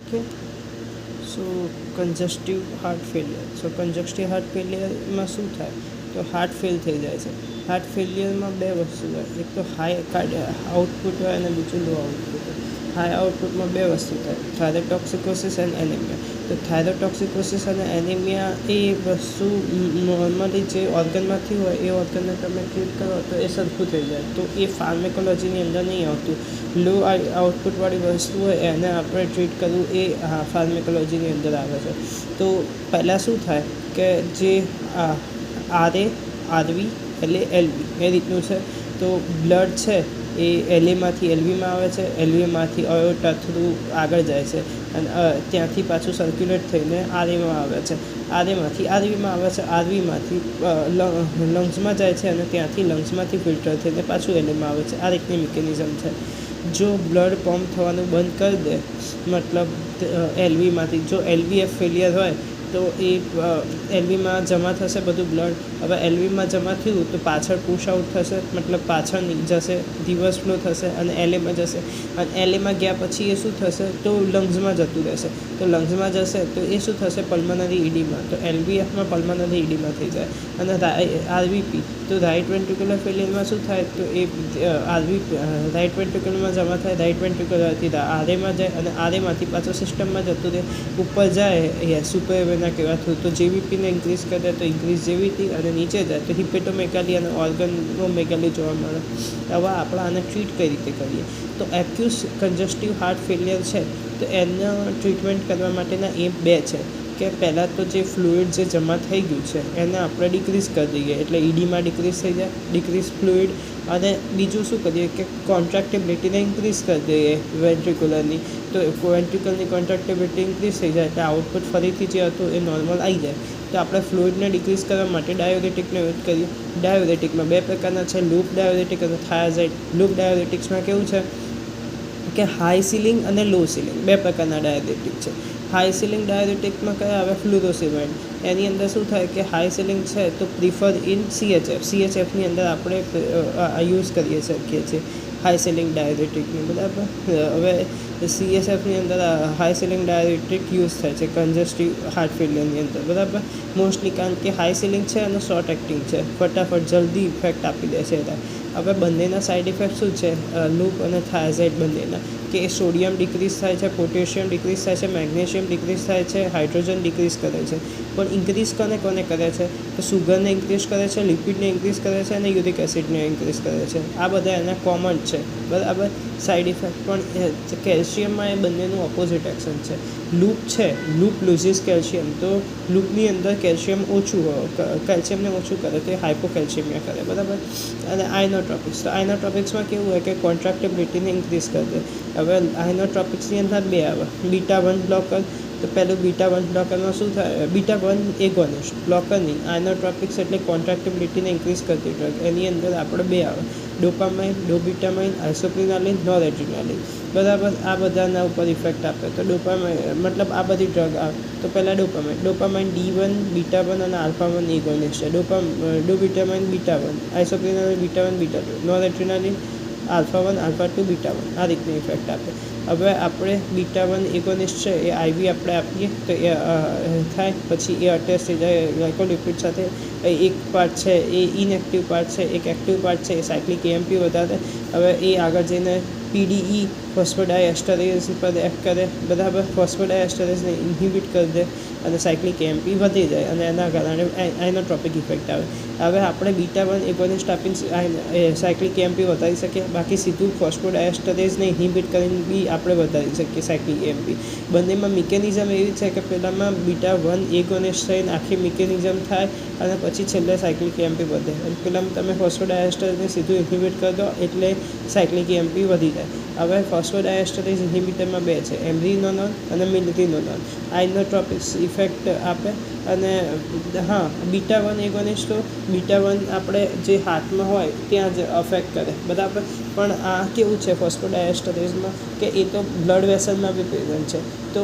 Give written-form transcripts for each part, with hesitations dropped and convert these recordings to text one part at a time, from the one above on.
Okay. સો કન્જસ્ટિવ heart failure. સો કન્જસ્ટિવ heart ફેલિયરમાં શું થાય તો હાર્ટ ફેલ થઈ જાય છે. હાર્ટ ફેલિયરમાં બે વસ્તુ હોય, એક તો હાઈ આઉટપુટ હોય અને બીજું લો આઉટપુટ હોય. હાઈ આઉટપુટમાં બે વસ્તુ થાય, થાઇરોટોક્સિકોસિસ એન્ડ એનિમિયા. તો થાઇરોટોક્સિકોસિસ અને એનિમિયા એ વસ્તુ નોર્મલી જે ઓર્ગનમાંથી હોય એ ઓર્ગનને તમે ટ્રીટ કરો તો એ સરખું થઈ જાય, તો એ ફાર્મેકોલોજીની અંદર નહીં આવતું. લો આઉટપુટવાળી વસ્તુ હોય એને આપણે ટ્રીટ કરવું એ ફાર્મેકોલોજીની અંદર આવે છે. તો પહેલાં શું થાય કે જે આરએ, આરવી, એલવી એ રીતનું છે. તો બ્લડ છે એ એલએમાંથી એલવીમાં આવે છે, એલવીમાંથી અયોટા થ્રુ આગળ જાય છે અને ત્યાંથી પાછું સર્ક્યુલેટ થઈને આરએમાં આવે છે, આરએમાંથી આરવીમાં આવે છે, આરવીમાંથી લંગ્સમાં જાય છે અને ત્યાંથી લંગ્સમાંથી ફિલ્ટર થઈને પાછું એલએમાં આવે છે. આ રીતની મિકેનિઝમ છે. જો બ્લડ પમ્પ થવાનું બંધ કરી દે, મતલબ એલવીમાંથી, જો એલવીએફ ફેલિયર હોય તો એ એલવીમાં જમા થશે બધું બ્લડ. હવે એલવીમાં જમા થયું તો પાછળ પુશ આઉટ થશે, મતલબ પાછળ જશે, રિવર્સ ફ્લો થશે અને એલએમાં જશે. અને એલએમાં ગયા પછી એ શું થશે તો લંગ્સમાં જતું રહેશે. તો લંગ્સમાં જશે તો એ શું થશે પલ્મનરી ઈડીમાં. તો એલવીએફમાં પલ્મનરી ઈડીમાં થઈ જાય. અને આરવીપી તો રાઇટ વેન્ટ્રિક્યુલર ફેલિયરમાં શું થાય તો એ રાઇટ વેન્ટ્રિક્યુલરમાં જમા થાય, રાઇટ વેન્ટ્રિક્યુલરથી આરએમાં જાય અને આરએમાંથી પાછો સિસ્ટમમાં જતું રહે, ઉપર જાય સુપરવેના કહેવાતું. તો જેવીપીને ઇન્ક્રીઝ કરે તો ઇન્ક્રીઝ જેવીપી અને નીચે જાય તો હિપેટોમેગાલી અને ઓર્ગનોમેગાલી જોવા મળે. હવે આપણે આને ટ્રીટ કઈ રીતે કરીએ તો એક્યુટ કન્જસ્ટિવ હાર્ટ ફેલિયર છે તો એના ટ્રીટમેન્ટ કરવા માટેના એ બે છે કે પહેલાં તો જે ફ્લુઇડ જે જમા થઈ ગયું છે એને આપણે ડિક્રીઝ કરી દઈએ, એટલે ઈડીમાં ડિક્રીઝ થઈ જાય, ડિક્રીઝ ફ્લુઇડ. અને બીજું શું કરીએ કે કોન્ટ્રાક્ટેબિલિટીને ઇન્ક્રીઝ કરી દઈએ વેન્ટ્રિક્યુલરની. તો વેન્ટ્રિકલની કોન્ટ્રાક્ટેબિલિટી ઇન્ક્રીઝ થઈ જાય એટલે આઉટપુટ ફરીથી જે હતું એ નોર્મલ આવી જાય. તો આપણે ફ્લુઇડને ડિક્રીઝ કરવા માટે ડાયોરેટિકનો યુઝ કરીએ. ડાયોરેટિકમાં બે પ્રકારના છે, લૂપ ડાયોરેટિક અને થાયાઝાઇડ. લૂપ ડાયોરેટિક્સમાં કેવું છે કે હાઈ સીલિંગ અને લો સીલિંગ બે પ્રકારના ડાયોરેટિક છે. હાઈ સીલિંગ ડાયોરેટિકમાં કયા આવે ફ્લુરોસિમાઇડ. એની અંદર શું થાય કે હાઈ સીલિંગ છે તો પ્રિફર ઇન સીએચએફની અંદર આપણે યુઝ કરીએ શકીએ છીએ હાઈ સીલિંગ ડાયોરેટિકની, બરાબર. હવે સીએચએફની અંદર હાઈ સીલિંગ ડાયોરેટિક યુઝ થાય છે કન્જસ્ટિવ હાર્ટ ફેલિયરની અંદર, બરાબર. મોસ્ટલી કારણ કે હાઈ સીલિંગ છે અને શોર્ટ એક્ટિંગ છે, ફટાફટ જલ્દી ઇફેક્ટ આપી દે છે. હવે બંનેના સાઇડ ઇફેક્ટ શું છે લૂપ અને થાયાઝાઇડ બંનેના, કે એ સોડિયમ ડિક્રીઝ થાય છે, પોટેશિયમ ડિક્રીઝ થાય છે, મેગ્નેશિયમ ડિક્રીઝ થાય છે, હાઇડ્રોજન ડિક્રીઝ કરે છે. પણ ઇન્ક્રીઝ કોને કરે છે તો સુગરને ઇન્ક્રીઝ કરે છે, લિપિડને ઇન્ક્રીઝ કરે છે અને યુરિક એસિડને ઇન્ક્રીઝ કરે છે. આ બધા એના કોમન છે, બરાબર. સાઇડ ઇફેક્ટ પણ કેલ્શિયમમાં એ બંનેનું ઓપોઝિટ એક્શન છે. લૂપ છે, લૂપ લૂઝિસ કેલ્શિયમ, તો લૂપની અંદર કેલ્શિયમ કેલ્શિયમને ઓછું કરે તો એ હાઇપોકેલ્શિયમિયા કરે, બરાબર. અને આઇનોટ્રોપિક્સ, તો આઇનોટ્રોપિક્સમાં કેવું હોય કે કોન્ટ્રાક્ટેબિલિટીને ઇન્ક્રીઝ કરી દે. હવે આઇનોટ્રોપિક્સની અંદર બે આવે, બીટા-1 બ્લોકર. તો પહેલું બીટા-1 બ્લોકરમાં શું થાય, બીટા-1 એગોનિસ્ટ, બ્લોકર નહીં. આઇનોટ્રોપિક્સ એટલે કોન્ટ્રાક્ટેબિલિટીને ઇન્ક્રીઝ કરતી ડ્રગ. એની અંદર આપણે બે આવે, ડોપામાઇન, ડોબિટામાઇન, આઇસોપ્રિનાલિન, નોરેડ્રીનાલિન, બરાબર. આ બધાના ઉપર ઇફેક્ટ આપે. તો ડોપામાઇન મતલબ આ બધી ડ્રગ આવે. તો પહેલાં ડોપામાઇન D1, બીટા-1 અને આલ્ફા-1 એગોનિસ્ટ છે. ડોબિટામાઇન બીટા-1, આઇસોપ્રિનાલિન બીટા-1, બીટા-2, નોરેડ્રીનાલિન આલ્ફા-1, આલ્ફા-2, બીટા-1, આ રીતની ઇફેક્ટ આપે. હવે આપણે બીટા-1 એગોનિસ્ટ છે એ આઈવી આપણે આપીએ તો એ થાય, પછી એ અટેચ થઈ જાય ગ્લાયકોલિપિડ સાથે. એક પાર્ટ છે એ ઇનએક્ટિવ પાર્ટ છે, એક એક્ટિવ પાર્ટ છે એ સાયક્લિક એએમપી વધારે. હવે એ આગળ જઈને પીડીઈ ફોસ્ફોડાયએસ્ટરેઝ પર એક્ટ કરે, બરાબર. ફોસ્ફોડાયએસ્ટરેઝને ઇન્હિબિટ કરી દે અને સાયક્લિક એએમપી વધી જાય અને એના કારણે આઇનોટ્રોપિક ઇફેક્ટ આવે. હવે આપણે બીટા-1 એગોનિસ્ટ આપીને સાયક્લિક એએમપી વધારી શકીએ, બાકી સીધું ફોસ્ફોડાયએસ્ટરેઝને ઇન્હિબિટ કરીને બી આપણે વધારી શકીએ સાયક્લિક એએમપી. બંનેમાં મિકેનિઝમ એવી છે કે પહેલાંમાં બીટા-1 એગોનિસ્ટ થઈને આખી મિકેનિઝમ થાય અને પછી છેલ્લે સાયક્લિક એએમપી વધે. અને પહેલાંમાં તમે ફોસ્ફોડાયએસ્ટરેઝને સીધું ઇન્હિબિટ કરી દો એટલે સાયક્લિક એએમપી વધી જાય. હવે ફોસ્ફોડાયએસ્ટરેઝ ઇન્હિબિટરમાં બે છે, એમ્બ્રીનોનોન અને મિલ્રિનોનોન. આઇનોટ્રોપિક્સ ઇફેક્ટ આપે. અને હા, બીટા-1 એગોનિસ્ટ તો બીટા-1 આપણે જે હાથમાં હોય ત્યાં જ અફેક્ટ કરે, બરાબર. પણ આ કેવું છે ફોસ્ફોડાયએસ્ટરેઝમાં કે એ તો બ્લડ વેસલમાં બી પ્રેઝન્ટ છે. તો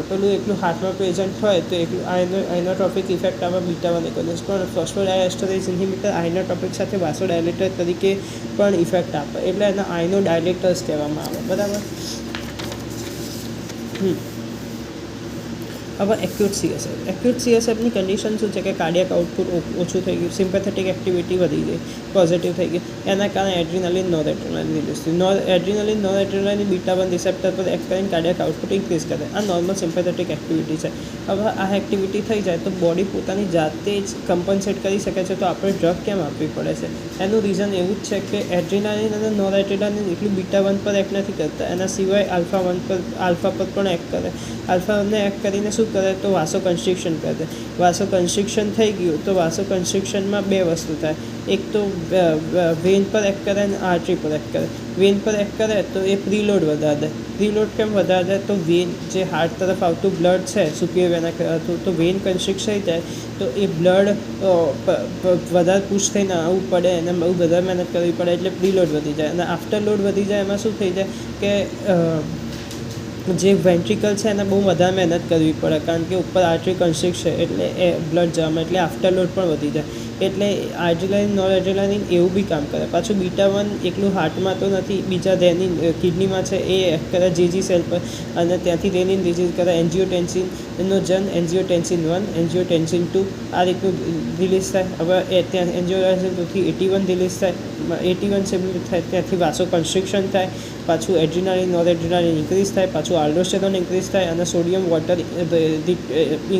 પેલું એકલું હાથમાં પ્રેઝન્ટ હોય તો એકલું આઇનોટ્રોપિક ઇફેક્ટ આવે બીટા-1 એગોનિસ્ટ. પણ ફોસ્ફોડાયએસ્ટરેઝ ઇન્હિબિટર આઇનોટ્રોપિક સાથે વાસોડાયલેટર તરીકે પણ ઇફેક્ટ આપે, એટલે એના આઇનો ડાયલેટર્સ કહેવામાં આવે, બરાબર. હવે એક્યુટ સીએસએફની કન્ડિશન શું છે કે કાર્ડિયાક આઉટપુટ ઓછું થઈ ગયું, સિમ્પેથેટિક એક્ટિવિટી વધી ગઈ, પોઝિટિવ થઈ ગઈ, એના કારણે એડ્રીનાલિન નોરએડ્રેનાલિન રિલીઝ થયું. એડ્રીનાલિન નોરએડ્રેનાલિન બીટા 1 રિસેપ્ટર પર એક્ટ કરીને કાર્ડિયાક આઉટપુટ ઇન્ક્રીઝ કરે. આ નોર્મલ સિમ્પેથેટિક એક્ટિવિટી છે. હવે આ એક્ટિવિટી થઈ જાય તો બોડી પોતાની જાતે જ કમ્પન્સેટ કરી શકે છે. તો આપણે ડ્રગ કેમ આપવી પડે છે? એનું રીઝન એવું જ છે કે એડ્રીનાલિન અને નોરએડ્રેનાલિન એટલું બીટા 1 પર એક્ટ નથી કરતા, એના સિવાય આલ્ફા પર પણ એક્ટ કરે. આલ્ફા 1ને એક્ટ કરીને શું કરે તો વાસો કન્સ્ટ્રિક્શન કરે. વાસો કન્સ્ટ્રિક્શન થઈ ગયું તો વાસો કન્સ્ટ્રિક્શનમાં બે વસ્તુ થાય. એક તો વેન પર એક્ટ કરે અને આર્ટરી પર એક્ટ કરે. વેન પર એક્ટ કરે તો એ પ્રીલોડ વધારે દે. પ્રીલોડ કેમ વધારે દે? તો વેન જે હાર્ટ તરફ આવતું બ્લડ છે સુપિયર વેના કહેવાતું, તો વેન કન્સ્ટ્રિક્ટ થઈ જાય તો એ બ્લડ વધારે પુશ થઈને આવવું પડે, એને બહુ વધારે મહેનત કરવી પડે, એટલે પ્રીલોડ વધી જાય. અને આફ્ટર લોડ વધી જાય એમાં શું થઈ જાય કે જે વેન્ટ્રિકલ છે એને બહુ વધારે મહેનત કરવી પડે, કારણ કે ઉપર આર્ટરી કન્સ્ટ્રિક્ટ છે એટલે એ બ્લડ જવામાં, એટલે આફ્ટર લોડ પણ વધી જાય. એટલે એડ્રીનાલિન નોરએડ્રેનાલિન એવું બી કામ કરે. પાછું બીટા 1 એકલું હાર્ટમાં તો નથી, બીજા રેનિન કિડનીમાં છે એ એક્ટ કરે જીજી સેલ પર, અને ત્યાંથી રેનિન રિલીઝ કરે. એન્જિયોટેન્સિન એનો એન્જિયોટેન્સિન 1, એન્જિયોટેન્સિન 2 આ રીતનું રિલીઝ થાય. હવે એ ત્યાં એન્જિયોટેન્સિન 2થી 81 રિલીઝ થાય, 81 સિમ્યુલેટ થાય, ત્યાંથી વાસો કન્સ્ટ્રિક્શન થાય, પાછું એડ્રીનાલિન નોરએડ્રેનાલિન ઇન્ક્રીઝ થાય, પાછું આલ્ડોસ્ટેરોન ઇન્ક્રીઝ થાય, અને સોડિયમ વોટર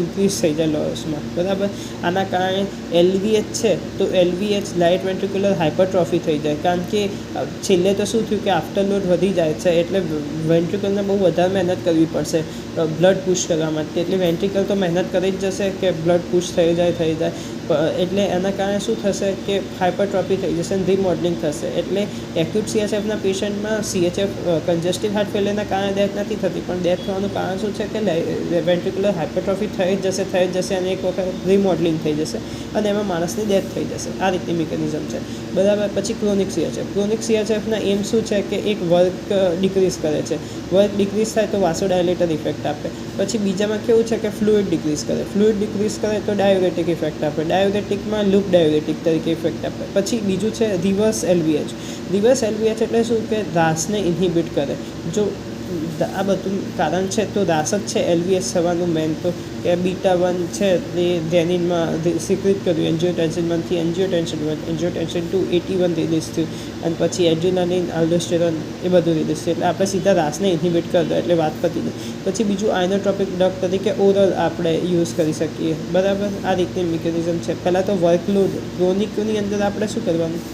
ઇન્ક્રીઝ થઈ જાય લોસમાં, બરાબર. આના કારણે LVH છે તો LVH લાઇટ વેન્ટ્રિક્યુલર હાઇપરટ્રોફી થઈ જાય, કારણ કે છેલ્લે તો શું થયું કે આફ્ટર લોડ વધી જાય છે એટલે વેન્ટ્રિકલને બહુ વધારે મહેનત કરવી પડશે બ્લડ પુશ કરવા માટે. એટલે વેન્ટ્રિકલ તો મહેનત કરી જ જશે કે બ્લડ પુશ થઈ જાય, એટલે એના કારણે શું થશે કે હાઇપરટ્રોફી થઈ જશે અને રિમોડલિંગ થશે. એટલે એક્યુટ CHFના પેશન્ટમાં CHF કન્જેસ્ટિવ હાર્ટ ફેલિયરના કારણે ડેથ નથી થતી, પણ ડેથ થવાનું કારણ શું છે કે વેન્ટ્રિક્યુલર હાઇપરટ્રોફી થઈ જ જશે અને એક વખત રિમોડલિંગ થઈ જશે અને એમાં માણસની ડેથ થઈ જશે. આ રીતની મિકેનિઝમ છે, બરાબર. પછી ક્રોનિક CHFના એમ શું છે કે એક વર્ક ડિક્રીઝ કરે છે. વર્ક ડિક્રીઝ થાય તો વાસોડાયલેટર ઇફેક્ટ આપે. પછી બીજામાં કેવું છે કે ફ્લુઇડ ડિક્રીઝ કરે તો ડાયુરેટિક ઇફેક્ટ આપે. ડાયુરેટિકમાં લૂપ ડાયુરેટિક તરીકે ઇફેક્ટ આપે. પછી બીજું છે રિવર્સ LVH એટલે શું કે રાસને ઇન્હિબિટ કરે. જો આ બધું કારણ છે તો રાસ જ છે LVH થવાનું મેન, તો કે બીટા 1 છે એ રેનિનમાં સિક્રિટ કર્યું એન્જિયોટેન્સિન 1થી, એન્જિયોટેન્સિન 1, એન્જિયોટેન્સિન 2, 81 રિલીઝ થયું, અને પછી એડ્રીનાલિન આલ્ડોસ્ટેરોન એ બધું રિલીઝ થયું. એટલે આપણે સીધા રાસને ઇન્હિબિટ કરી દો એટલે વાત પતી ગઈ. પછી બીજું આઇનોટ્રોપિક ડ્રગ તરીકે ઓરલ આપણે યુઝ કરી શકીએ, બરાબર. આ રીતની મિકેનિઝમ છે. પહેલાં તો વર્કલોડ ક્રોનિકની અંદર આપણે શું કરવાનું,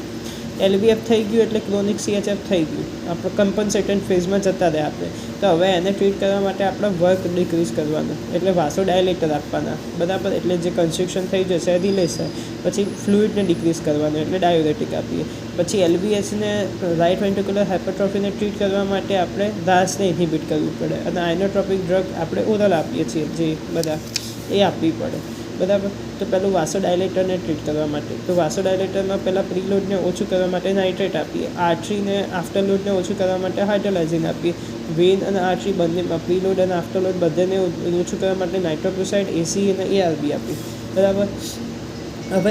LVF થઈ ગયું એટલે ક્રોનિક CHF થઈ ગયું, આપણે કમ્પન્સેટન્ટ ફેઝમાં જતા રહે આપણે. તો હવે એને ટ્રીટ કરવા માટે આપણે વર્ક ડિક્રીઝ કરવાનું, એટલે વાસોડાયલેટર આપવાના, બરાબર. એટલે જે કન્સ્ટ્રિક્શન થઈ જશે એ રિલીઝ થાય. પછી ફ્લુઇડને ડિક્રીઝ કરવાનું એટલે ડાયુરેટિક આપીએ. પછી LVHને રાઇટ વેન્ટ્રિક્યુલર હાઇપરટ્રોફીને ટ્રીટ કરવા માટે આપણે રાસને ઇન્હિબિટ કરવું પડે, અને આઇનોટ્રોપિક ડ્રગ આપણે ઓરલ આપીએ છીએ જે બધા એ આપવી પડે, બરાબર. તો પહેલું વાસોડાયલેટરને ટ્રીટ કરવા માટે, તો વાસોડાયલેટરમાં પહેલાં પ્રીલોડને ઓછું કરવા માટે નાઇટ્રેટ આપીએ. આર્ટરીને આફ્ટરલોડને ઓછું કરવા માટે હાઇડ્રોલાઇઝિન આપીએ. વેન અને આર્ટરી બંનેમાં પ્રીલોડ અને આફ્ટરલોડ બંનેને ઓછું કરવા માટે નાઇટ્રોક્લોસાઇડ, AC અને ARB આપીએ, બરાબર. હવે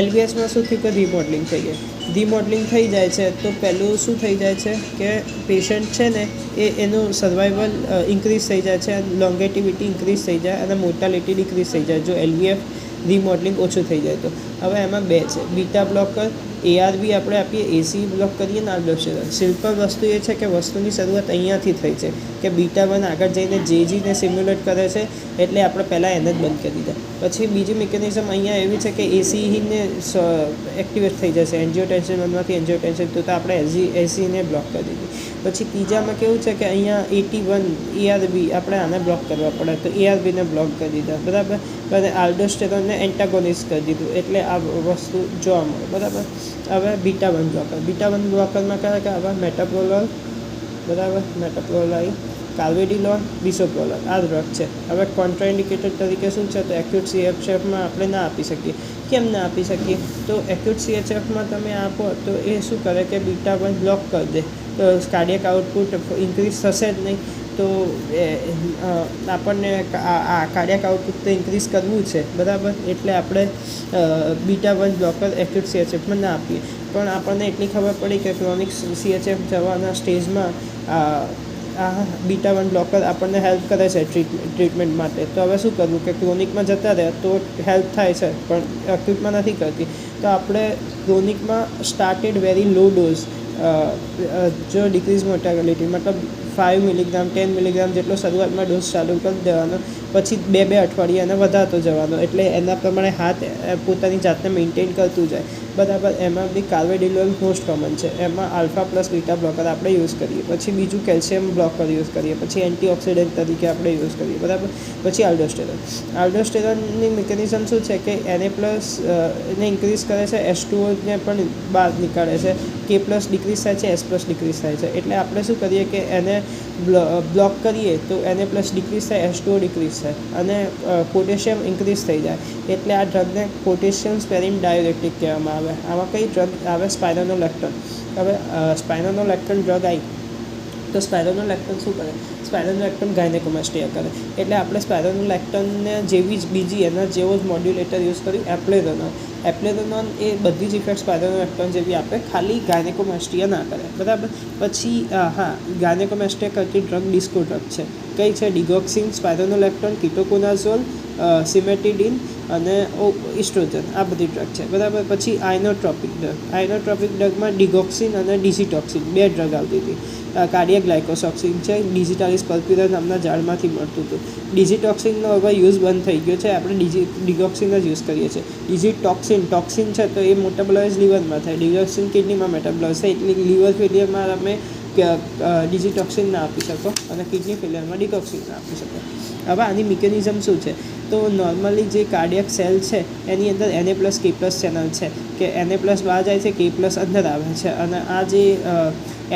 LVHમાં શું થયું કે રિમોડલિંગ થઈ જાય. રિમોડલિંગ થઈ જાય છે તો પહેલું શું થઈ જાય છે કે પેશન્ટ છે ને એનું સર્વાઈવલ ઇન્ક્રીઝ થઈ જાય છે, લોંગેટિવિટી ઇન્ક્રીઝ થઈ જાય અને મોર્ટાલિટી ડિક્રીઝ થઈ જાય જો LVF રિમોડલિંગ ઓછું થઈ જાય તો. હવે એમાં બે છે, બીટા બ્લોકર, ARB આપણે આપીએ, AC બ્લોક કરીએ ને આલ્ડોસ્ટેરોન. સિમ્પલ વસ્તુ એ છે કે વસ્તુની શરૂઆત અહીંયાથી થઈ છે કે બીટા 1 આગળ જઈને JGને સિમ્યુલેટ કરે છે, એટલે આપણે પહેલાં એને જ બંધ કરી દીધા. પછી બીજી મિકેનિઝમ અહીંયા એવી છે કે ACને એક્ટિવેટ થઈ જશે, એન્જિયોટેન્સિન 1માંથી એન્જિયોટેન્સિન 2, તો આપણે ACને બ્લોક કરી દીધી. પછી ત્રીજામાં કેવું છે કે અહીંયા 81 ARB આપણે આને બ્લોક કરવા પડે, તો ARBને બ્લોક કરી દીધા, બરાબર. અને આલ્ડોસ્ટેરોનને એન્ટાગોનિસ્ટ કરી દીધું, એટલે આ વસ્તુ જોવા મળે, બરાબર. હવે બીટા 1 બ્લોકરમાં કયા કે આવા મેટાપ્રોલોલ, બરાબર, મેટાપ્રોલાઇન, કાર્વેડિલોન, બિસોપ્રોલોલ આ ડ્રગ છે. હવે કોન્ટ્રાઇન્ડિકેટેડ તરીકે શું છે તો એક્યુટ CHFમાં આપણે ના આપી શકીએ. કેમ ના આપી શકીએ? તો એક્યુટ CHFમાં તમે આપો તો એ શું કરે કે બીટા 1 બ્લોક કરી દે, તો કાર્ડિયાક આઉટપુટ ઇન્ક્રીઝ થશે જ નહીં. તો આપણને આ કાર્ડિયાક આઉટપુટ તો ઇન્ક્રીઝ કરવું છે, બરાબર. એટલે આપણે બીટા 1 બ્લોકર એક્યુટ CHFમાં ના આપીએ. પણ આપણને એટલી ખબર પડી કે ક્રોનિક CHF જવાના સ્ટેજમાં આ બીટા 1 બ્લોકર આપણને હેલ્પ કરે છે ટ્રીટમેન્ટ માટે. તો હવે શું કરવું કે ક્રોનિકમાં જતા રહે તો હેલ્પ થાય છે પણ એક્યુટમાં નથી કરતી. તો આપણે ક્રોનિકમાં સ્ટાર્ટેડ વેરી લો ડોઝ, જો ડિક્રીઝ મોર્ટાલિટી મતલબ 5 મિલીગ્રામ 10 મિલીગ્રામ જેટલો શરૂઆતમાં ડોઝ ચાલુ કરી દેવાનો, પછી 2 અઠવાડિયે એને વધારતો જવાનો, એટલે એના પ્રમાણે હાથ પોતાની જાતને મેન્ટેન કરતું જાય, બરાબર. એમાં બી કાર્વેડિલોલ મોસ્ટ કોમન છે, એમાં આલ્ફા પ્લસ બીટા બ્લોકર આપણે યુઝ કરીએ. પછી બીજું કેલ્શિયમ બ્લોકર યુઝ કરીએ, પછી એન્ટીઓક્સિડન્ટ તરીકે આપણે યુઝ કરીએ, બરાબર. પછી આલ્ડોસ્ટેરોનની મિકેનિઝમ શું છે કે એને પ્લસ એને ઇન્ક્રીઝ કરે છે, H2O ને પણ બહાર નીકાળે છે, K પ્લસ ડિક્રીઝ થાય છે, S પ્લસ ડિક્રીઝ થાય છે. એટલે આપણે શું કરીએ કે એને બ્લોક કરીએ તો એને પ્લસ ડિક્રીઝ થાય, H2O ડિક્રીઝ થાય અને પોટેશિયમ ઇન્ક્રીઝ થઈ જાય. એટલે આ ડ્રગને પોટેશિયમ સ્પેરિંગ ડાયુરેટિક કહેવામાં આવે. આમાં કઈ ડ્રગ આવે? સ્પાયરોનોલેક્ટન. હવે સ્પાયરોનોલેક્ટન ડ્રગ આવી તો સ્પાયરોનોલેક્ટન શું કરે? સ્પાયરોનોલેક્ટન ગાયનેકોમાસ્ટિયા કરે. એટલે આપણે સ્પાયરોનોલેક્ટનને જેવી જ બીજી એના જેવો જ મોડ્યુલેટર યુઝ કર્યું, એપ્લેરોનોન. એ બધી જ ઇફેક્ટ સ્પાયરોનોલેક્ટન જેવી આપે, ખાલી ગાયનેકોમાસ્ટિયા ના કરે, બરાબર. પછી ગાયનેકોમાસ્ટિયા કરતી ડ્રગ ડિસ્કો ડ્રગ છે. કઈ છે? ડિગોક્સિન, સ્પાયરોનોલેક્ટન, કીટોકોનાઝોલ, સિમેટિડિન અને ઇસ્ટ્રોજન. આ બધી ડ્રગ છે, બરાબર. પછી આઇનોટ્રોપિક ડ્રગમાં ડિગોક્સિન અને ડિઝિટોક્સિન 2 ડ્રગ આવતી હતી. કાર્ડિયાક ગ્લાયકોસોક્સિન છે, ડિઝિટાલિસ પલ્પિરા નામના ઝાડમાંથી મળતું હતું. ડિઝિટોક્સિનનો હવે યુઝ બંધ થઈ ગયો છે, આપણે ડિગોક્સિન જ યુઝ કરીએ છીએ. ટોક્સિન છે તો એ મેટાબોલાઇઝ લીવરમાં થાય, ડિગોક્સિન કિડનીમાં મેટાબોલાઇઝ થાય, એટલે લીવર ફેલિયરમાં તમે ડિઝિટોક્સિન ના આપી શકો અને કિડની ફેલિયરમાં ડિગોક્સિન ના આપી શકો. હવે આની મિકેનિઝમ શું છે? તો નોર્મલી જે કાર્ડિયાક સેલ છે એની અંદર Na પ્લસ K પ્લસ ચેનલ છે, કે Na પ્લસ બહાર જાય છે, K પ્લસ અંદર આવે છે, અને આ જે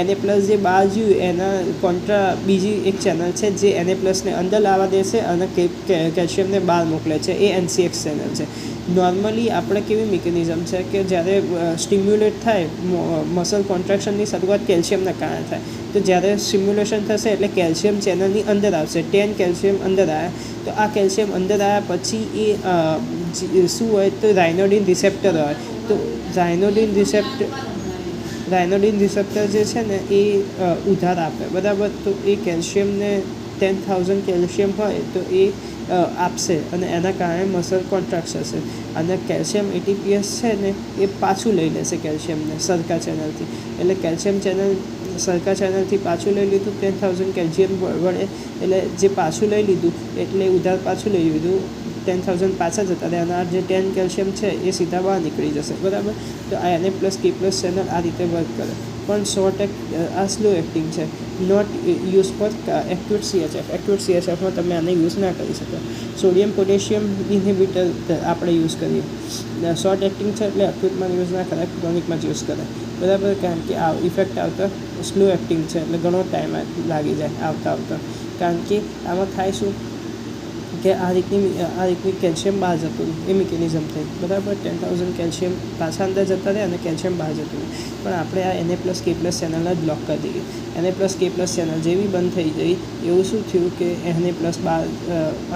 Na પ્લસ જે બહાર ગયું એના કોન્ટ્રા બીજી એક ચેનલ છે જે Na પ્લસને અંદર લાવવા દે છે અને કેલ્શિયમને બહાર મોકલે છે, એ NCX ચેનલ છે. નોર્મલી આપણે કેવી મિકેનિઝમ છે કે જ્યારે સ્ટિમ્યુલેટ થાય મસલ કોન્ટ્રાક્શનની શરૂઆત કેલ્શિયમના કારણે થાય, તો જ્યારે સ્ટિમ્યુલેશન થશે એટલે કેલ્શિયમ ચેનલની અંદર આવશે, 10 કેલ્શિયમ અંદર આવ્યા. તો આ કેલ્શિયમ અંદર આવ્યા પછી એ શું હોય? તો રાયનોડિન રિસેપ્ટર હોય. તો રાયનોડિન રિસેપ્ટર જે છે ને એ ઉધાર આપે, બરાબર. તો એ કેલ્શિયમને 10,000 કેલ્શિયમ હોય તો એ આપશે અને એના કારણે મસલ કોન્ટ્રાક્ટ થશે, અને કેલ્શિયમ ATPase છે ને એ પાછું લઈ લેશે કેલ્શિયમને સરખા ચેનલથી. એટલે કેલ્શિયમ સરખા ચેનલથી પાછું લઈ લીધું 10,000 કેલ્શિયમ વડે, એટલે જે પાછું લઈ લીધું એટલે ઉધાર પાછું લઈ લીધું, 10,000 પાછા જતા રહે અને આ જે 10 કેલ્શિયમ છે એ સીધા બહાર નીકળી જશે, બરાબર. તો આ Na પ્લસ K પ્લસ ચેનલ આ રીતે વર્ક કરે. પણ આ સ્લો એક્ટિંગ છે, not use for acute CHF. તમે આને યુઝ ના કરી શકો. સોડિયમ પોટેશિયમ ઇન્હિબિટર આપણે યુઝ કરીએ. શોર્ટ એક્ટિંગ છે એટલે એક્યુટમાં યુઝ ના કરાય, ક્રોનિકમાં જ યુઝ કરાય, બરાબર. કારણ કે આ ઇફેક્ટ આવતા સ્લો એક્ટિંગ છે એટલે ઘણો ટાઈમ લાગી જાય આવતા. કારણ કે આમાં થાય શું કે આ રીતની કેલ્શિયમ બહાર જતું એ મિકેનિઝમ થઈ, બરાબર. 10,000 કેલ્શિયમ પાછા અંદર જતા રહે અને કેલ્શિયમ બહાર જતું રહે. પણ આપણે આ Na પ્લસ K પ્લસ ચેનલને જ બ્લોક કરી દઈએ. Na પ્લસ K પ્લસ ચેનલ જેવી બંધ થઈ ગઈ, એવું શું થયું કે Na પ્લસ બહાર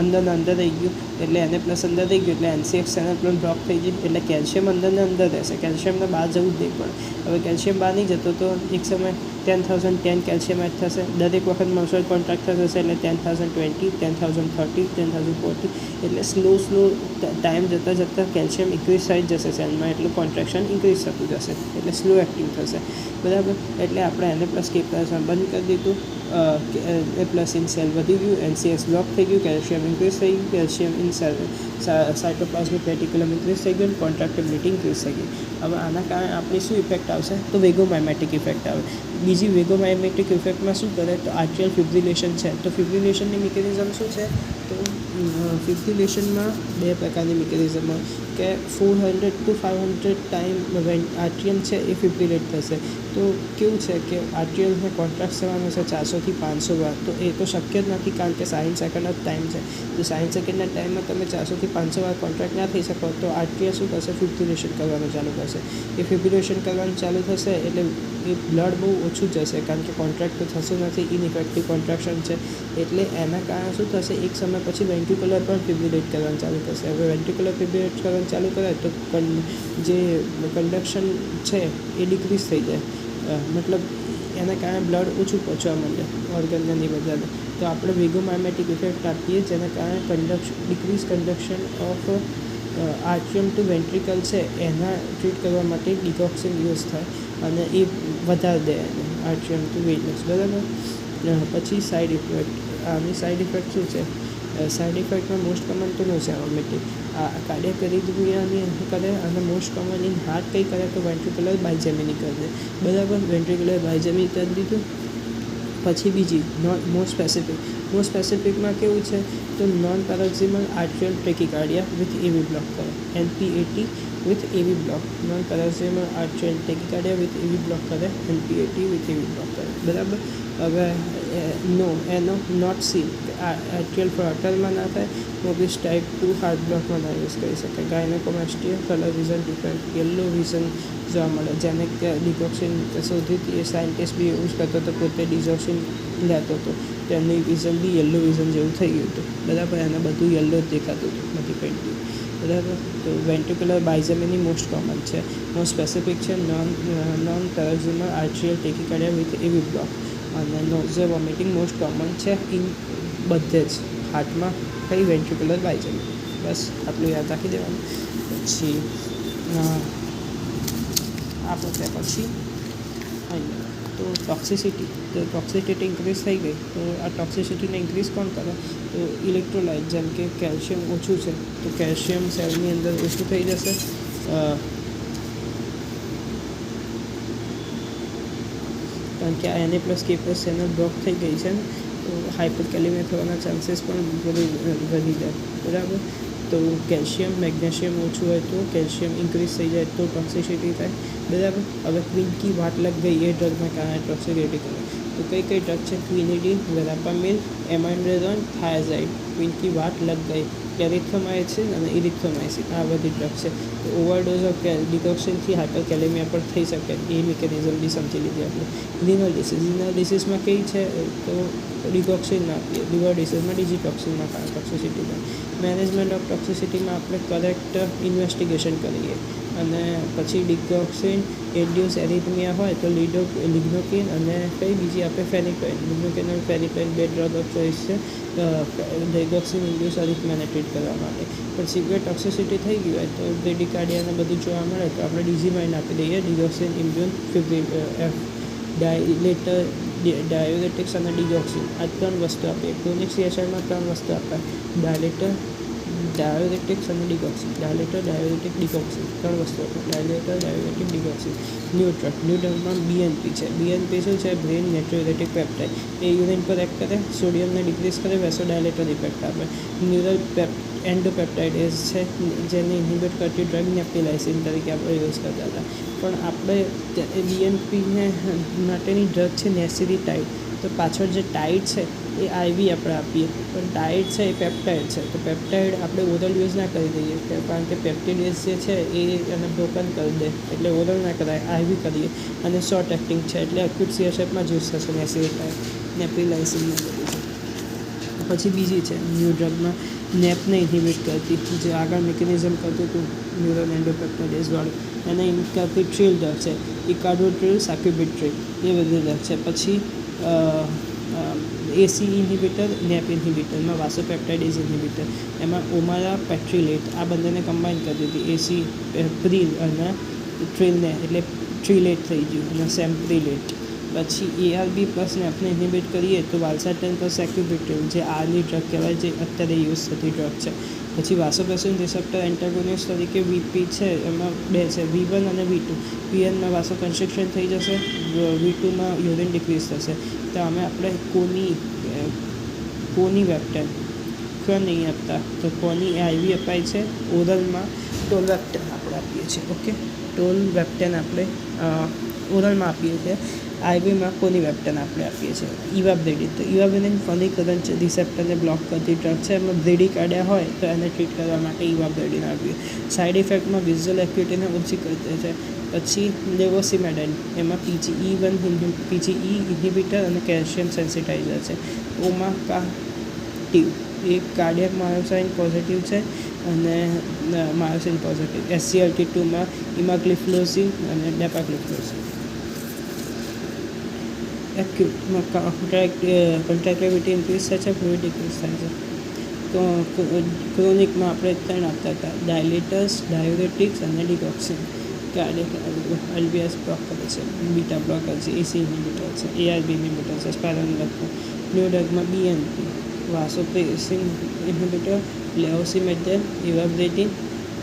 અંદર રહી ગયું, એટલે Na પ્લસ અંદર રહી ગયું એટલે NCX ચેનલ પણ બ્લોક થઈ ગઈ, એટલે કેલ્શિયમ અંદર રહેશે, કેલ્શિયમને બહાર જવું જ નહીં પડે. હવે કેલ્શિયમ બહાર નહીં જતો તો એક સમય 10,010 કેલ્શિયમ એડ થશે, દરેક વખત મસલ કોન્ટ્રાક્ટ થશે એટલે 10,020, 10,030, 10,040, એટલે સ્લો ટાઈમ જતાં કેલ્શિયમ ઇન્ક્રીઝ થઈ જશે સેલમાં, એટલું કોન્ટ્રાક્શન ઇન્ક્રીઝ થતું જશે, એટલે સ્લો એક્ટિંગ થશે, બરાબર. એટલે આપણે Na પ્લસ K પ્લસ બંધ કરી દીધું, Na પ્લસ ઇન સેલ વધી ગયું, NCX બ્લોક થઈ ગયું, કેલ્શિયમ ઇન્ક્રીઝ થઈ ગયું, calcium in cytoplasmic reticulum increase થઈ ગયું, કોન્ટ્રાક્ટિબિલિટી ઇન્ક્રીઝ થઈ ગઈ. હવે આના કારણે આપણી શું ઇફેક્ટ આવશે? તો વેગોમાઇમેટિક ઇફેક્ટ આવે. બીજી વેગોમાઇમેટિક ઇફેક્ટમાં શું કરે? તો આર્ટિયલ ફિબ્રિલેશન છે. તો ફિબ્રિલેશનની મિકેનિઝમ શું છે? તો ફિબ્રિલેશનમાં 2 પ્રકારની મિકેનિઝમ હોય કે 400 to 500 ટાઈમ આર્ટિયલ છે એ ફિબ્રિલેટ થશે. તો કેવું છે કે આર્ટિયલને કોન્ટ્રાક્ટ થવાનું છે 400 થી 500 વાર. તો એ તો શક્ય જ નથી, કારણ કે 60 સેકન્ડ જ ટાઈમ છે. તો 60 સેકન્ડના ટાઈમમાં તમે 400 થી 500 વાર કોન્ટ્રાક્ટ ના થઈ શકો તો આર્ટિયલ શું કરશે? ફિબ્રિલેશન કરવાનું ચાલુ કરશે. એ ફિબ્રિલેશન કરવાનું ચાલુ થશે એટલે એ બ્લડ બહુ ઓછું જશે, કારણ કે કોન્ટ્રાક્ટ તો થતું નથી, ઇનઇફેક્ટિવ કોન્ટ્રાક્શન છે. એટલે એના કારણે શું થશે? એક સમય પછી વેન્ટ્રિક્યુલર પણ ફિબ્રિલેટ કરવાનું ચાલુ થશે. હવે વેન્ટ્રિક્યુલર ફિબ્રિલેટ કરવાનું ચાલુ કરે તો જે કન્ડક્શન છે એ ડિક્રીઝ થઈ જાય, મતલબ એના કારણે બ્લડ ઓછું પહોંચવા માંડે ઓર્ગનને નહીં બધાને, તો આપણે વેગોમાઇમેટિક ઇફેક્ટ આપીએ જેના કારણે ડિક્રીઝ કન્ડક્શન ઓફ આર્ટિયમ ટુ વેન્ટ્રિકલ છે એના ટ્રીટ કરવા માટે ડિકોક્સિન યુઝ થાય અને એ વધારે દે એને આર્ટિયમ ટુ વેનસ, બરાબર. પછી સાઇડ ઇફેક્ટ. આની સાઇડ ઇફેક્ટ શું છે? સાઇડ ઇફેક્ટમાં મોસ્ટ કોમન તો નો છે ઓમેટિક, આ કાર્ડિયક એરિથમિયાની કરે, અને મોસ્ટ કોમન ઇન હાર્ટ કંઈ કરે તો વેન્ટ્રિક્યુલર બાયજેમિની કરી દે, બરાબર. વેન્ટ્રિક્યુલર બાયજેમી કરી દીધું. પછી બીજી મોસ્ટ સ્પેસિફિકમાં કેવું છે તો નોન પેરોક્સિમલ આર્ટિયલ ટેકિકાર્ડિયા વિથ એવી બ્લોક કરે, NPAT વિથ એવી બ્લોક, નોન પેરોક્સિમલ આર્ટિયલ ટેકિકાર્ડિયા વિથ એવી બ્લોક કરે, NPAT વિથ એવી બ્લોક કરે, બરાબર. હવે એનો નોટ સી આર્ટિયલ ફ્લોટરમાં ના થાય, મોબિસ ટાઈપ 2 હાર્ટ બ્લોકમાં ના યુઝ કરી શકે. Gynaecomastia colour vision different, yellow vision જોવા મળે, જેને ડિકોક્સિન શોધી હતી એ સાયન્ટિસ્ટ બી યુઝ કરતો હતો, પોતે ડિઝોક્સિન લેતો હતો, તેની વિઝન બી યલો વિઝન જેવું થઈ ગયું હતું, બરાબર. એને બધું યલો જ દેખાતું હતું, બધી પેઇન્ટિંગ, બરાબર. તો વેન્ટ્રિક્યુલર બાયજેમિની મોસ્ટ કોમન છે, મોસ્ટ સ્પેસિફિક છે નોન પેરોક્સિમલ આર્ટિયલ ટેકિકાર્ડિયા વિથ એવી બ્લોક, અને નોઝિયા વોમિટિંગ મોસ્ટ કોમન છે ઇન બધે જ હાર્ટમાં કઈ વેન્ટ્રિક્યુલર બાયજેમી. બસ આટલું યાદ રાખી દેવાનું. પછી આપણે ત્યાં પછી અહીંયા તો ટોક્સિસિટી ઇન્ક્રીઝ થઈ ગઈ, તો આ ટોક્સિસિટીને ઇન્ક્રીઝ કોણ કરે તો ઇલેક્ટ્રોલાઇટ, જેમ કે કેલ્શિયમ ઓછું છે તો કેલ્શિયમ સેલની અંદર ઓછું થઈ જશે, કારણ કે આ Na+K+ ચેનલ બ્લોક થઈ ગઈ છે ને, તો હાઇપરકેલેમિયા થવાના ચાન્સીસ પણ વધી જાય, બરાબર. તો કેલ્શિયમ મેગ્નેશિયમ ઓછું હોય તો કેલ્શિયમ ઇન્ક્રીઝ થઈ જાય તો ટોક્સિસિટી થાય, બરાબર. હવે ક્વિનકી વાટ લગ ગઈ એ ડ્રગના કારણે ટોક્સિસિટી કરે, તો કઈ ડ્રગ છે? ક્વિનિડીન, વેરાપામિલ, એમાઇન્ડ્રેઝોન, થાયાઝાઇડ. ક્વિનકી વાટ લગ ગઈ, એરિથ્રોમાઇસિન અને ઇરિથ્રોમાઇસિન, આ બધી ડ્રગ છે. તો ઓવરડોઝ ઓફ ડિકોક્સિનથી હાઇપરકેલેમિયા પણ થઈ શકે, એ મિકેનિઝમ બી સમજી લીધી આપણે. રિનલ ડિસીઝમાં કઈ છે તો ડિકોક્સિન ના આપીએ, લિવર ડિસીઝમાં ડિજીટોક્સિનના કારણે ટોક્સિસિટી થાય. મેનેજમેન્ટ ઓફ ટોક્સિસિટીમાં આપણે કરેક્ટ ઇન્વેસ્ટિગેશન કરીએ, અને પછી ડિકોક્સિન ઇન્ડ્યુસ એરિથમિયા હોય તો લિગ્નોકિન અને કઈ બીજી આપણે ફેનિટોઇન, લિગ્નોકિન અને ફેનિટોઇન 2 ડ્રગ ઓફ ચોઇસ છે ડિકોક્સિન ઇન્ડ્યુસ એરિથમિયાને ટ્રીટ કરવા માટે. પણ સિવિયર ટોક્સિસિટી થઈ ગઈ હોય તો બ્રેડિકાર્ડિયાને બધું જોવા મળે તો આપણે ડિઝીમાઇન આપી દઈએ, ડિકોક્સિન ઇમ્યુન ડાયોરેટિક્સ અને ડિકોક્સિન, આ 3 વસ્તુ આપીએ. ક્રોનિક CSIમાં 3 વસ્તુ આપાય, ડાયોરેટિક્સ અને ડિકોક્સિન, ડાયોરેટિક ડિકોક્સિન, 3 વસ્તુ આપે, ડાયોરેટિક ડિકોક્સિન. ન્યુડ્રગમાં BNP છે, BNP શું છે? બ્રેન નેટ્રોરેટિક પેપ્ટાઇડ, એ યુરિન પર એક્ટ કરે, સોડિયમને ડિક્રીઝ કરે, વેસોડાયલેટર ઇફેક્ટ આપે. ન્યુરલ એન્ડોપેપ્ટાઇડેઝ છે, જેને ઇન્હિબિટ કરતી ડ્રગ નેપ્ટિલાઇસિન તરીકે આપણે યુઝ કરતા હતા, પણ આપણે BNPને માટેની ડ્રગ છે નેસિરીટાઇડ, તો પાછળ જે ટાઇડ છે એ IV આપણે આપીએ, પણ ટાઇડ છે એ પેપ્ટાઇડ છે, તો પેપ્ટાઇડ આપણે ઓરલ યુઝ ના કરી દઈએ, કારણ કે પેપ્ટિડેઝ જે છે એ એને બ્રોકન કરી દે, એટલે ઓરલ ના કરાય, IV કરીએ. અને શોર્ટ એક્ટિંગ છે એટલે એક્યુટ CSFમાં જ યુઝ થશે નેસિરીટાઇડ, નેપ્ટિલાઇસિનને બધું છે. પછી બીજી છે ન્યૂ ડ્રગમાં નેપને ઇન્હિબિટ કરતી, જે આગળ મિકેનિઝમ કરતું હતું ન્યુરલ એન્ડોપેપ્ટાઇડેઝવાળું, એને કરતી ટ્રીલ ડ્રગ છે, ઇકાર્ડોટ્રીલ, સાક્યુબિટ્રીલ, એ બધી ડ્રગ છે. પછી AC ઇન્હિબિટર, નેપ ઇન્હિબિટરમાં વાસોપેપ્ટાઇડેઝ ઇન્હિબિટર, એમાં ઓમારા પેટ્રિલેટ, આ બંનેને કમ્બાઈન કરી દીધી, AC પ્રિલ અને ટ્રીલને, એટલે ટ્રીલેટ થઈ ગયું, અને સેમ્પ્રિલેટ. પછી ARB પ્લસ નેપને ઇન્હિબિટ કરીએ તો વાલ્સાર્ટન પ્લસ સેક્યુબિટ્રીલ, જે આરની ડ્રગ કહેવાય, જે અત્યારે યુઝ થતી ડ્રગ છે. પછી વાસોપ્રેસિન રિસેપ્ટર એન્ટાગોનિસ્ટ તરીકે VP છે, એમાં 2 છે, V1 અને V2. VNમાં વાસો કન્સ્ટ્રક્શન થઈ જશે, V2માં યુરિન ડિક્રીઝ થશે. તો આપણે કોની વેપ્ટેન નહીં આપતા, તો કોની IV અપાય છે, ઓરલમાં ટોલવેપ્ટેન આપણે આપીએ છીએ, ઓકે. ટોલવેપ્ટેન આપણે ઓરલમાં આપીએ છીએ, IVમાં કોની વેપ્ટેન આપણે આપીએ છીએ. ઇવાબ્રેડિન, તો ઇવાબ્રેડિન ફની કરંટ રિસેપ્ટરને બ્લોક કરતી ડ્રગ છે, એમાં બ્રેડિકાર્ડિયા હોય તો એને ટ્રીટ કરવા માટે ઇવાબ્રેડિન આપીએ. સાઇડ ઇફેક્ટમાં વિઝ્યુઅલ એક્યુટીને ઓછી કરી દે છે. પછી લેવોસિમેડાઇન, એમાં PGE ઇન્હિબિટર અને કેલ્શિયમ સેન્સિટાઇઝર છે. ઓમાકાટિવ, એ કાર્ડિયક માયોસાઇન પોઝિટિવ છે અને માયોસિન પોઝિટિવ. SGLT2માં ઇમાગ્લિફ્લોઝિન અને ડેપાગ્લિફ્લોઝિન. એક્યુટમાં કોન્ટ્રાક્ટિવિટી ઇન્ક્રીઝ થાય છે, ફ્લુઇડ ડિક્રીઝ થાય છે. તો ક્રોનિકમાં આપણે 3 આપતા હતા: ડાયલેટર્સ, ડાયુરેટિક્સ અને ડિટોક્સિન. એલબીએસ બ્લોક કરે છે, બીટા બ્લોકર છે, એસી ઇન્હિબિટર છે, એઆરબી ઇન્હિબિટર છે, સ્પાયરોનોલેક્ટોન. ન્યૂ ડ્રગમાં બીએનપી, વાસોપ્રેસિન ઇન્હિબિટર, લેઓસિમેટેન, ઇવાબ્રેટિન,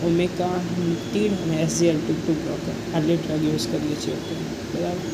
ઓમેકાન્ટિડ અને SGLT2 બ્લોકર. આટલી ડ્રગ યુઝ કરીએ છીએ. બરાબર.